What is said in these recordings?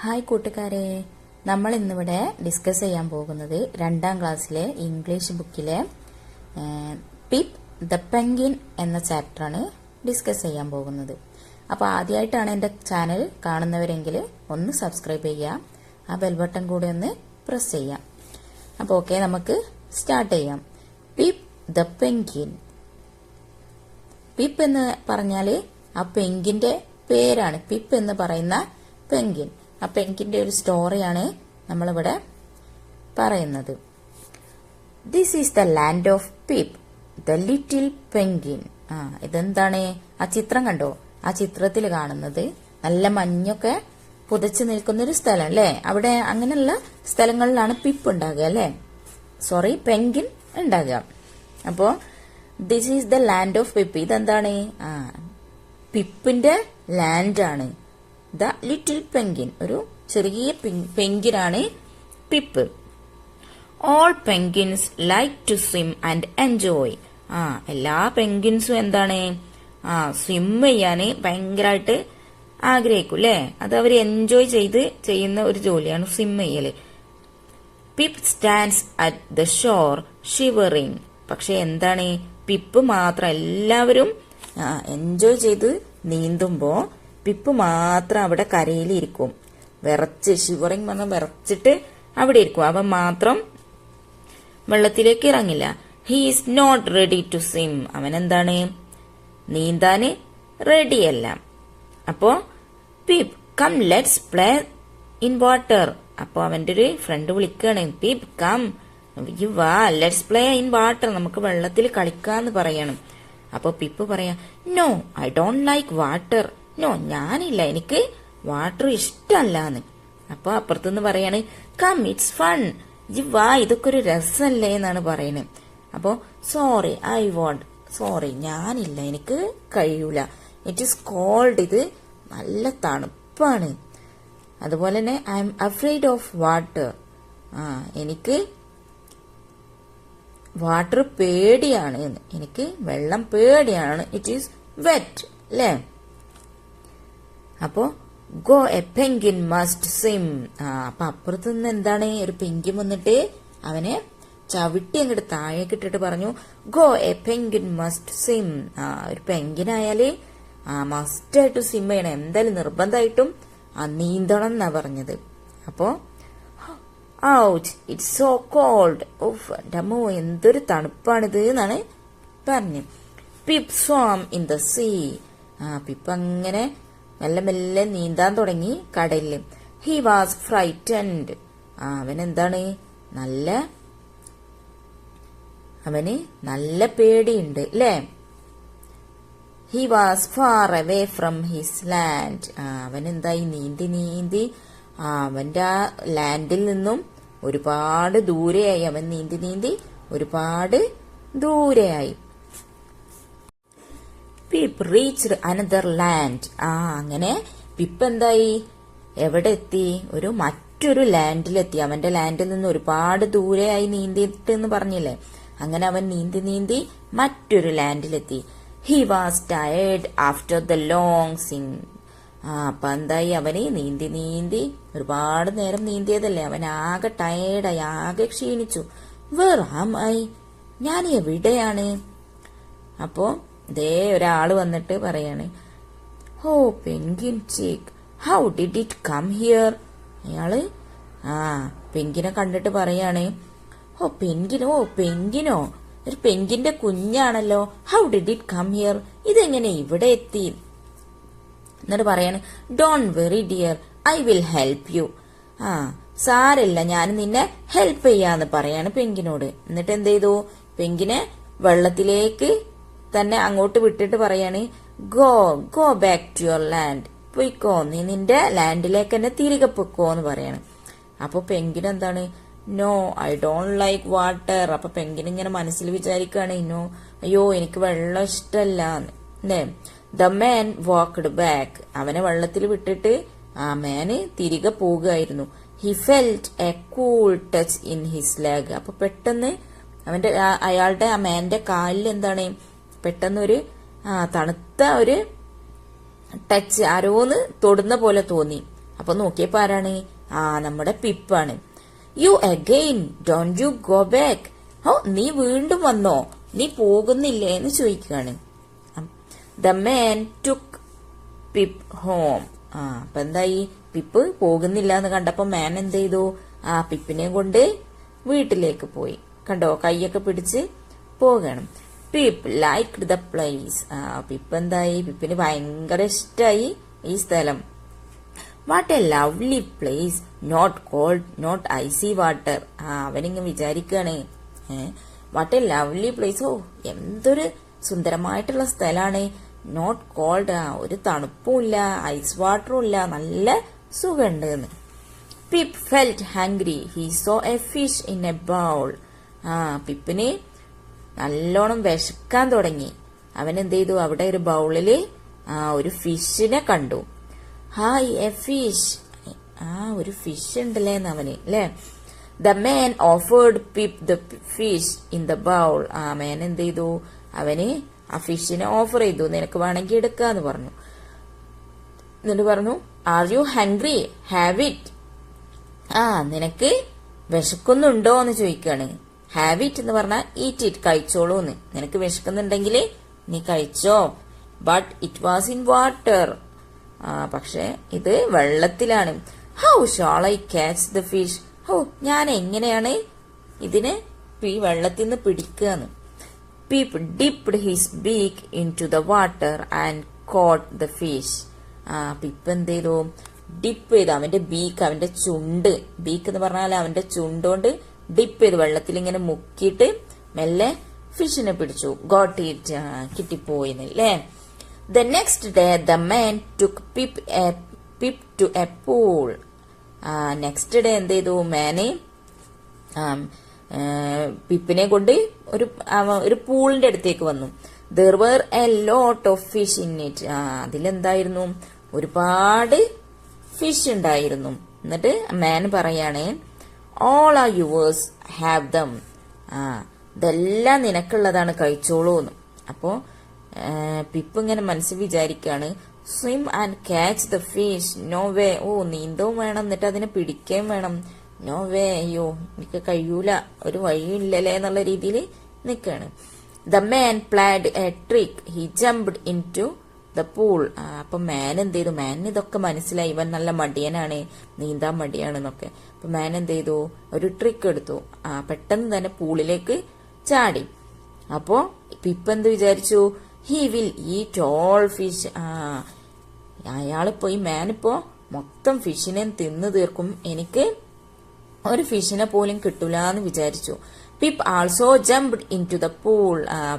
Hi കൂട്ടുകാരെ, നമ്മൾ ഇന്നിവിടെ ഡിസ്കസ് ചെയ്യാൻ പോകുന്നത് 2ാം ക്ലാസ്സിലെ ഇംഗ്ലീഷ് ബുക്കിലെ പിപ്പ് ദ പെൻഗ്വിൻ എന്ന ചാപ്റ്ററാണ് ഡിസ്കസ് ചെയ്യാൻ പോകുന്നത്. അപ്പോൾ ആദ്യമായിട്ടാണ് എൻ്റെ ചാനൽ കാണുന്നവരെങ്കിൽ ഒന്ന് സബ്സ്ക്രൈബ് ചെയ്യുക, ആ ബെൽ ബട്ടൺ കൂടെ ഒന്ന് പ്രസ് ചെയ്യാം. അപ്പോൾ ഓക്കെ, നമുക്ക് സ്റ്റാർട്ട് ചെയ്യാം. Pip the penguin. പിപ്പ് എന്ന് പറഞ്ഞാൽ ആ പെൻഗ്വിന്റെ പേരാണ്. പിപ്പ് എന്ന് പറയുന്ന പെൻഗ്വിൻ. ആ പെൻഗ്വിന്റെ ഒരു സ്റ്റോറിയാണ് നമ്മളിവിടെ പറയുന്നത്. This is the land of pip the little penguin. ഇതെന്താണ്? ആ ചിത്രം കണ്ടോ? ആ ചിത്രത്തിൽ കാണുന്നത് നല്ല മഞ്ഞൊക്കെ പുതച്ചു നിൽക്കുന്ന ഒരു സ്ഥലം അല്ലേ? അവിടെ അങ്ങനെയുള്ള സ്ഥലങ്ങളിലാണ് പിപ്പ് ഉണ്ടാകുക അല്ലേ? സോറി, പെൻഗ്വിൻ ഉണ്ടാകുക. അപ്പോ this is the land of Pip. ഇതെന്താണ്? പിപ്പിന്റെ ലാൻഡാണ്. ദ ലിറ്റിൽ പെൻഗ്വിൻ, ഒരു ചെറിയ പെൻഗ്വിനാണ് Pip. All penguins like to swim and enjoy. എല്ലാ പെൻഗ്വിൻസും എന്താണ്? സ്വിം ചെയ്യാന് ഭയങ്കരമായിട്ട് ആഗ്രഹിക്കും അല്ലേ? അത് അവർ എൻജോയ് ചെയ്യുന്ന ഒരു ജോലിയാണ് സ്വിം ചെയ്യല്. Pip stands at the shore shivering. പക്ഷെ എന്താണ്? പിപ്പ് മാത്രം എല്ലാവരും എൻജോയ് ചെയ്ത് നീന്തുമ്പോ പിപ്പ് മാത്രം അവിടെ കരയിലിരിക്കും, വിറച്ച്. ഷിവറിങ് പറഞ്ഞ വിറച്ചിട്ട് അവിടെ ഇരിക്കും. അവൻ മാത്രം വെള്ളത്തിലേക്ക് ഇറങ്ങില്ല. He is not ready to swim. അവൻ എന്താണ്? നീന്താന് റെഡിയല്ല. അപ്പോ Pip come let's play in water. അപ്പൊ അവന്റെ ഒരു ഫ്രണ്ട് വിളിക്കാണ്, പിപ്പ് കം യു വാ ലെറ്റ്സ് പ്ലേ ഇൻ വാട്ടർ. നമുക്ക് വെള്ളത്തിൽ കളിക്കാന്ന് പറയണം. അപ്പൊ പിപ്പ് പറയാ, no I don't like water. No, ഞാനില്ല, എനിക്ക് വാട്ടർ ഇഷ്ടല്ലാന്ന്. അപ്പൊ അപ്പുറത്തുനിന്ന് പറയാണ്, കം ഇറ്റ്സ് ഫൺ. യു വാ, ഇതൊക്കെ ഒരു രസല്ലേ എന്നാണ് പറയുന്നത്. അപ്പോ സോറി ഐ വോണ്ട്. സോറി, ഞാനില്ല, എനിക്ക് കഴിയൂല. It is cold. ഇത് നല്ല തണുപ്പാണ്. അതുപോലെ തന്നെ I am afraid of water. എനിക്ക് വാട്ടർ പേടിയാണ്. എനിക്ക് വെള്ളം പേടിയാണ്. ഇറ്റ് ഈസ് വെറ്റ് അല്ലേ? അപ്പോ go a penguin must swim. അപ്പൊ അപ്പുറത്ത് നിന്ന് എന്താണ്? ഒരു പെൻഗ്വിൻ വന്നിട്ട് അവനെ ചവിട്ടി അങ്ങോട്ട് താഴേക്ക് ഇട്ടിട്ട് പറഞ്ഞു, go a penguin must swim. ഒരു പെൻഗ്വിനായാല് മസ്റ്റായിട്ട് സ്വിം ചെയ്യണം, എന്തായാലും നിർബന്ധമായിട്ടും നീന്തണം എന്നാ പറഞ്ഞത്. അപ്പോ ഔച്ച്, ഇറ്റ്സ് സോ കോൾഡ്. ഓഫ്, എൻ്റെ അമ്മോ എന്തൊരു തണുപ്പാണിത് എന്നാണ് പറഞ്ഞു. Pip swam in the sea. Pip അങ്ങനെ മെല്ലെ മെല്ലെ നീന്താൻ തുടങ്ങി കടലില്. He was frightened. അവൻ എന്താണ്? അവന് നല്ല പേടിയുണ്ട് അല്ലേ? He was far away from his land. അവൻ എന്തായി? നീന്തി അവന്റെ ആ ലാൻഡിൽ നിന്നും ഒരുപാട് ദൂരെയായി. അവൻ നീന്തി ഒരുപാട് ദൂരെയായി. Pip reached another land. അങ്ങനെ പിപ്പ് എന്തായി? എവിടെ എത്തി? മറ്റൊരു ലാൻഡിലെത്തി. അവന്റെ ലാൻഡിൽ നിന്ന് ഒരുപാട് ദൂരെയായി നീന്തിയിട്ട് എന്ന് പറഞ്ഞില്ലേ? അങ്ങനെ അവൻ നീന്തി മറ്റൊരു ലാൻഡിലെത്തി. He was tired after the long swim. അപ്പൊ എന്തായി? അവന് നീന്തി ഒരുപാട് നേരം നീന്തിയതല്ലേ? അവൻ ആകെ ടയേർഡായി, ആകെ ക്ഷീണിച്ചു. Where am I? ഞാൻ എവിടെയാണ്? അപ്പോ ദേ ഒരാള് വന്നിട്ട് പറയാണ്, oh penguin chick, how did it come here? അയാള് പെൻഗ്വിനെ കണ്ടിട്ട് പറയാണ്, പെൻഗ്വിനോ, ഒരു പെൻഗ്വിന്റെ കുഞ്ഞാണല്ലോ. How did it come here? ഇതെങ്ങനെ ഇവിടെ എത്തി? എന്നിട്ട് പറയാണ്, don't worry dear, I will help you. സാരല്ല, ഞാൻ നിന്നെ ഹെൽപ്പ് ചെയ്യാന്ന് പറയാണ് പെൻഗ്വിനോട്. എന്നിട്ട് എന്ത് ചെയ്തു? പെൻഗ്വിനെ വെള്ളത്തിലേക്ക് തന്നെ അങ്ങോട്ട് വിട്ടിട്ട് പറയാണ്, go back to your land. പൊയ്ക്കോ, നീ നിന്റെ ലാൻഡിലേക്ക് തന്നെ തിരികെ പൊയ്ക്കോ എന്ന് പറയാണ്. അപ്പൊ പെൻഗ്വിൻ എന്താണ്? No I don't like water. അപ്പൊ പെൻഗ്വിൻ ഇങ്ങനെ മനസ്സിൽ വിചാരിക്കാണ്, നോ, അയ്യോ എനിക്ക് വെള്ളം ഇഷ്ടല്ല അല്ലേ? The man walked back. അവനെ വെള്ളത്തിൽ വിട്ടിട്ട് മാന് തിരികെ പോവുകയായിരുന്നു. He felt a cool touch in his leg. അപ്പൊ പെട്ടെന്ന് അയാളുടെ മാന്റെ കാലിൽ എന്താണ്? പെട്ടെന്ന് ഒരു തണുത്ത ഒരു ടച്ച്, ആരോന്ന് തൊടുന്ന പോലെ തോന്നി. അപ്പൊ നോക്കിയപ്പോ ആരാണ്? നമ്മുടെ പിപ്പാണ്. You again, don't you go back. ഓ, നീ വീണ്ടും വന്നോ, നീ പോകുന്നില്ലേ എന്ന് ചോദിക്കുകയാണ്. The man took Pip home. അപ്പൊ എന്തായി? പിപ്പ് പോകുന്നില്ല എന്ന് കണ്ടപ്പോ മാൻ എന്ത് ചെയ്തു? പിപ്പിനെ കൊണ്ട് വീട്ടിലേക്ക് പോയി. കണ്ടോ, കൈയൊക്കെ പിടിച്ച് പോകണം. Pip liked the place. Pip എന്തായി? പിപ്പിന് ഭയങ്കര ഇഷ്ടായി ഈ സ്ഥലം. What a lovely place, not cold, not icy water. അവനിങ്ങ് വിചാരിക്കാണ്, വാട്ട് എ ലവ്ലി പ്ലേസ്, ഓ എന്തൊരു സുന്ദരമായിട്ടുള്ള സ്ഥലാണ്. നോട്ട് കോൾഡ്, ഒരു തണുപ്പുമില്ല, ഐസ് വാട്ടറും ഇല്ല, നല്ല സുഖമുണ്ട് എന്ന്. Pip felt hungry, he saw a fish in a bowl. പിപ്പിന് നല്ലോണം വിശക്കാൻ തുടങ്ങി. അവൻ എന്ത് ചെയ്തു? അവിടെ ഒരു ബൗളില് ഒരു ഫിഷിനെ കണ്ടു. Hi, a fish. ഒരു ഫിഷ് ഉണ്ടല്ലേ എന്ന് അവന്, അല്ലേ? The man offered Pip the fish in the bowl. Man എന്ത് ചെയ്തു? അവന് ആ ഫിഷിനെ ഓഫർ ചെയ്തു, നിനക്ക് വേണമെങ്കിൽ എടുക്കാന്ന് പറഞ്ഞു. എന്നിട്ട് പറഞ്ഞു, are you hungry, have it. നിനക്ക് വിശക്കുന്നുണ്ടോ എന്ന് ചോദിക്കാണ്. ഹാവ് ഇറ്റ് എന്ന് പറഞ്ഞാൽ ഈറ്റ് ഇറ്റ്, കഴിച്ചോളൂന്ന്. നിനക്ക് വിശക്കുന്നുണ്ടെങ്കിൽ നീ കഴിച്ചോ. But it was in water. പക്ഷെ ഇത് വെള്ളത്തിലാണ്. How shawl I catch the fish. ഞാൻ എങ്ങനെയാണ് ഇതിനെ ഈ വെള്ളത്തിൽ നിന്ന് പിടിക്കുകയെന്ന്. Pip dipped his beak into the water and caught the fish. Pip എന്ത് ചെയ്തു? ഡിപ്പ് ചെയ്തു. അവന്റെ ബീക്ക്, അവന്റെ ചുണ്ട്, ബീക്ക് എന്ന് പറഞ്ഞാൽ അവന്റെ ചുണ്ടോണ്ട് ഡിപ്പ് ചെയ്തു, വെള്ളത്തിൽ ഇങ്ങനെ മുക്കിയിട്ട് മെല്ലെ ഫിഷിനെ പിടിച്ചു. ഗോട്ട് ഇറ്റ്, കിട്ടിപ്പോയില്ലേ. The next day the man took Pip to a pool. Next day എന്ത് ചെയ്തു? മാന് പിപ്പിനെ കൊണ്ട് ഒരു പൂളിന്റെ അടുത്തേക്ക് വന്നു. There were a lot of fish in it. അതിലെന്തായിരുന്നു? ഒരുപാട് ഫിഷ് ഉണ്ടായിരുന്നു. എന്നിട്ട് മാൻ പറയാണ്, all are yours, have them. ഇതെല്ലാം നിനക്കുള്ളതാണ്, കഴിച്ചോളൂന്ന്. അപ്പോ പിപ്പ് ഇങ്ങനെ മനസ്സിൽ വിചാരിക്കാണ്, swim and catch the fish. No way. നീന്തവും വേണം, എന്നിട്ട് അതിനെ പിടിക്കുകയും വേണം. നോ വേ, അയ്യോ എനിക്ക് കഴിയൂല, ഒരു വഴിയില്ലല്ലേ എന്നുള്ള രീതിയിൽ നിൽക്കാണ്. The man played a trick, he jumped into the pool. അപ്പൊ മാൻ എന്ത് ചെയ്തു? മാൻ ഇതൊക്കെ മനസ്സിലായി, ഇവൻ നല്ല മടിയനാണ്, നീന്താൻ മടിയാണെന്നൊക്കെ. അപ്പൊ മാൻ എന്ത് ചെയ്തു? ഒരു ട്രിക്ക് എടുത്തു. പെട്ടെന്ന് തന്നെ പൂളിലേക്ക് ചാടി. അപ്പോ പിപ്പ് എന്ത് വിചാരിച്ചു? He will eat all fish. അയാളിപ്പോ, ഈ മാനിപ്പോ മൊത്തം ഫിഷിനെ തിന്നു തീർക്കും, എനിക്ക് ഒരു ഫിഷിനെ പോലും കിട്ടൂല എന്ന് വിചാരിച്ചു. Pip also jumped into the pool.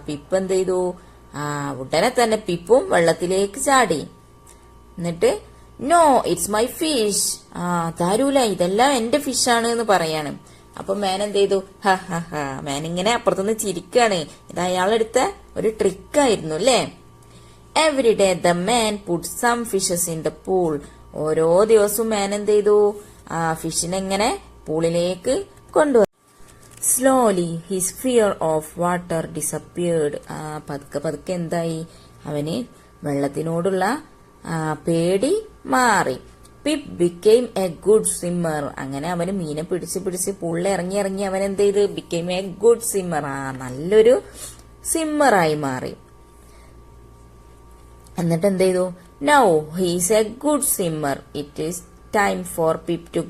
Pip എന്ത് ചെയ്തു? ഉടനെ തന്നെ പിപ്പും വെള്ളത്തിലേക്ക് ചാടി. എന്നിട്ട് നോ, ഇറ്റ്സ് മൈ ഫിഷ്. തരൂല, ഇതെല്ലാം എന്റെ ഫിഷാണ് എന്ന് പറയാണ്. അപ്പൊ മാൻ എന്ത് ചെയ്തു? മാൻ ഇങ്ങനെ അപ്പുറത്തുനിന്ന് ചിരിക്കാണ്. ഇത് അയാളെടുത്ത ഒരു ട്രിക്കായിരുന്നു അല്ലേ. Every day the man put some fishes in the pool. ഓരോ ദിവസവും മാൻ എന്ത് ചെയ്തു? ഫിഷിനെ ഇങ്ങനെ പൂളിലേക്ക് കൊണ്ടുവന്നു. Slowly his fear of water disappeared. പതുക്കെ പതുക്കെ എന്തായി? അവന് വെള്ളത്തിനോടുള്ള പേടി മാറി. Pip became a good swimmer. അങ്ങനെ അവന് മീനെ പിടിച്ച് പൂളിൽ ഇറങ്ങി അവൻ എന്ത് ചെയ്ത്? Became a good swimmer. നല്ലൊരു സ്വിമ്മറായി മാറി. എന്നിട്ട് എന്ത് ചെയ്തു? Now he's a good swimmer, it is time for Pip to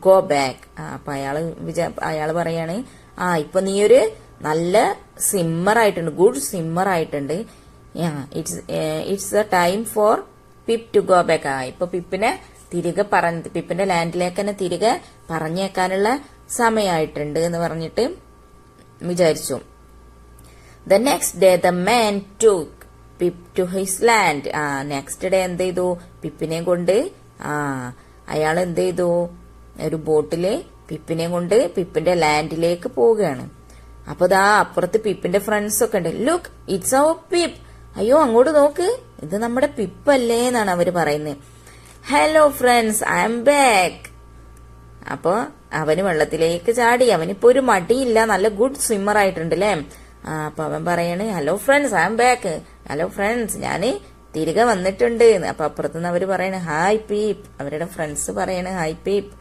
go back. അപ്പൊ അയാള് പറയാണ്, ഇപ്പൊ നീ ഒരു നല്ല സ്വിമ്മർ ആയിട്ടുണ്ട്, ഗുഡ് സ്വിമ്മർ ആയിട്ടുണ്ട്. It's a time for Pip to go back. ഇപ്പൊ പിപ്പിനെ പിപ്പിന്റെ ലാൻഡിലേക്ക് തന്നെ തിരികെ പറഞ്ഞേക്കാനുള്ള സമയമായിട്ടുണ്ട് എന്ന് പറഞ്ഞിട്ട് വിചാരിച്ചു. The next day the man took Pip to his land. Next day എന്ത് ചെയ്തു? പിപ്പിനെ കൊണ്ട് അയാൾ എന്ത് ചെയ്തു? ഒരു ബോട്ടില് പിപ്പിനെ കൊണ്ട് പിപ്പിന്റെ ലാൻഡിലേക്ക് പോവുകയാണ്. അപ്പൊ ദാ അപ്പുറത്ത് പിപ്പിന്റെ ഫ്രണ്ട്സ് ഒക്കെ ഉണ്ട്. Look, it's our Pip. അയ്യോ അങ്ങോട്ട് നോക്ക്, ഇത് നമ്മുടെ പിപ്പല്ലേ എന്നാണ് അവര് പറയുന്നത്. Hello friends, I am back. അപ്പൊ അവന് വെള്ളത്തിലേക്ക് ചാടി. അവനിപ്പോ ഒരു മടിയില്ല, നല്ല ഗുഡ് സ്വിമ്മർ ആയിട്ടുണ്ട് അല്ലേ. അപ്പൊ അവൻ പറയാണ്, hello friends, I am back. Hello friends, ഞാന് തിരികെ വന്നിട്ടുണ്ട്. അപ്പൊ അപ്പുറത്തുനിന്ന് അവര് പറയണ ഹായ് പീപ്പ്, അവരുടെ ഫ്രണ്ട്സ് പറയണ hi Pip.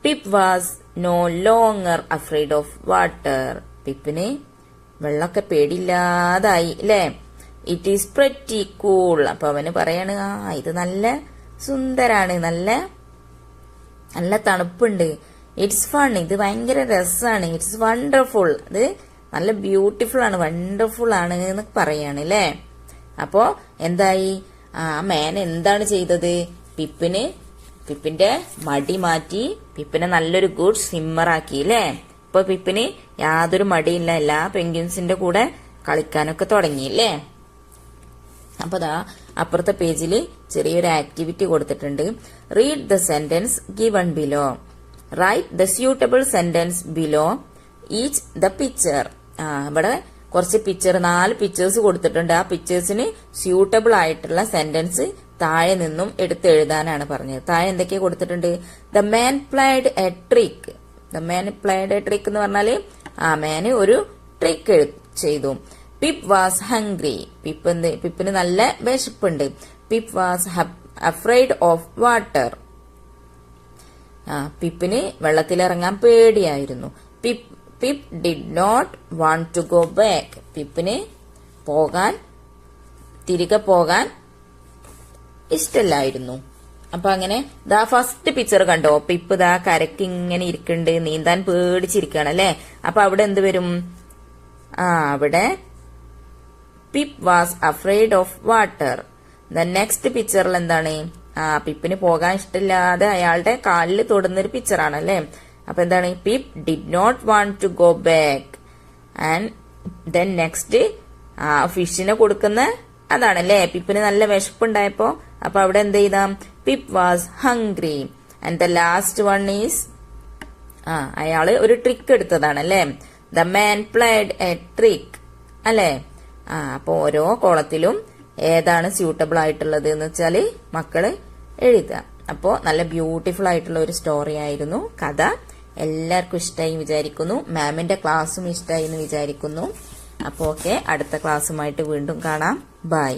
Pip was no longer afraid of water. പിപ്പിന് വെള്ളമൊക്കെ പേടിയില്ലാതായി അല്ലേ. It is pretty cool. അപ്പൊ അവന് പറയാണ് ഇത് നല്ല സുന്ദരാണ്, നല്ല നല്ല തണുപ്പുണ്ട്. ഇറ്റ്സ് ഫൺ, ഇത് ഭയങ്കര രസാണ്. ഇറ്റ്സ് വണ്ടർഫുൾ, ഇത് നല്ല ബ്യൂട്ടിഫുൾ ആണ്, വണ്ടർഫുൾ ആണ് എന്ന് പറയാണ് അല്ലേ. അപ്പോ എന്തായി, മാൻ എന്താണ് ചെയ്തത്, പിപ്പിന്റെ മടി മാറ്റി പിപ്പിനെ നല്ലൊരു ഗുഡ് സ്വിമ്മറാക്കി അല്ലേ. ഇപ്പൊ പിപ്പിന് യാതൊരു മടിയില്ല, എല്ലാ പെൻഗ്വിൻസിന്റെ കൂടെ കളിക്കാനൊക്കെ തുടങ്ങിയില്ലേ. അപ്പൊ ദാ അപ്പുറത്തെ പേജിൽ ചെറിയൊരു ആക്ടിവിറ്റി കൊടുത്തിട്ടുണ്ട്. Read the sentence given below. Write the suitable sentence below each the picture. ഇവിടെ കുറച്ച് പിക്ചർ, 4 പിക്ചേഴ്സ് കൊടുത്തിട്ടുണ്ട്. ആ പിക്ചേഴ്സിന് സ്യൂട്ടബിൾ ആയിട്ടുള്ള സെന്റൻസ് താഴെ നിന്നും എടുത്ത് എഴുതാനാണ് പറഞ്ഞത്. താഴെ എന്തൊക്കെ കൊടുത്തിട്ടുണ്ട്, the man played a trick. The man played a trick എന്ന് പറഞ്ഞാല് മാന് ഒരു ട്രിക്ക് ചെയ്തു. Pip was hungry. പിപ്പിന് നല്ല വിശപ്പുണ്ട്. Pip was afraid of water. പിപ്പിന് വെള്ളത്തിലിറങ്ങാൻ പേടിയായിരുന്നു. Pip did not want to go back. പിപ്പിന് തിരികെ പോകാൻ ഇഷ്ടല്ലായിരുന്നു. അപ്പൊ അങ്ങനെ ദാ ഫസ്റ്റ് പിക്ചർ കണ്ടോ, പിപ്പ് ദാ കരക്ക് ഇങ്ങനെ ഇരിക്കുന്നുണ്ട്, നീന്താൻ പേടിച്ചിരിക്കുകയാണ് അല്ലെ. അപ്പൊ അവിടെ എന്ത് വരും, അവിടെ pip was afraid of water. The next പിക്ചറിൽ എന്താണ്, പിപ്പിന് പോകാൻ ഇഷ്ടമില്ലാതെ അയാളുടെ കാലിൽ തൊടുന്നൊരു പിക്ചറാണ് അല്ലെ. അപ്പൊ എന്താണ്, Pip did not want to go back. And then next ഫിഷിനെ കൊടുക്കുന്ന അതാണല്ലേ. പിപ്പിന് നല്ല വിശപ്പുണ്ടായപ്പോ അപ്പൊ അവിടെ എന്ത് ചെയ്താ, Pip was hungry. And the last one is അയാള് ഒരു ട്രിക്ക് എടുത്തതാണ് അല്ലെ. The man played a trick അല്ലെ. അപ്പൊ ഓരോ കോളത്തിലും ഏതാണ് സ്യൂട്ടബിൾ ആയിട്ടുള്ളത് എന്ന് വെച്ചാല് മക്കള് എഴുതുക. അപ്പോ നല്ല ബ്യൂട്ടിഫുൾ ആയിട്ടുള്ള ഒരു സ്റ്റോറി ആയിരുന്നു. കഥ എല്ലാവർക്കും ഇഷ്ടമായി വിചാരിക്കുന്നു. മാമിന്റെ ക്ലാസ്സും ഇഷ്ടമായി എന്ന് വിചാരിക്കുന്നു. അപ്പോ ഓക്കെ, അടുത്ത ക്ലാസ്സുമായിട്ട് വീണ്ടും കാണാം. ബൈ.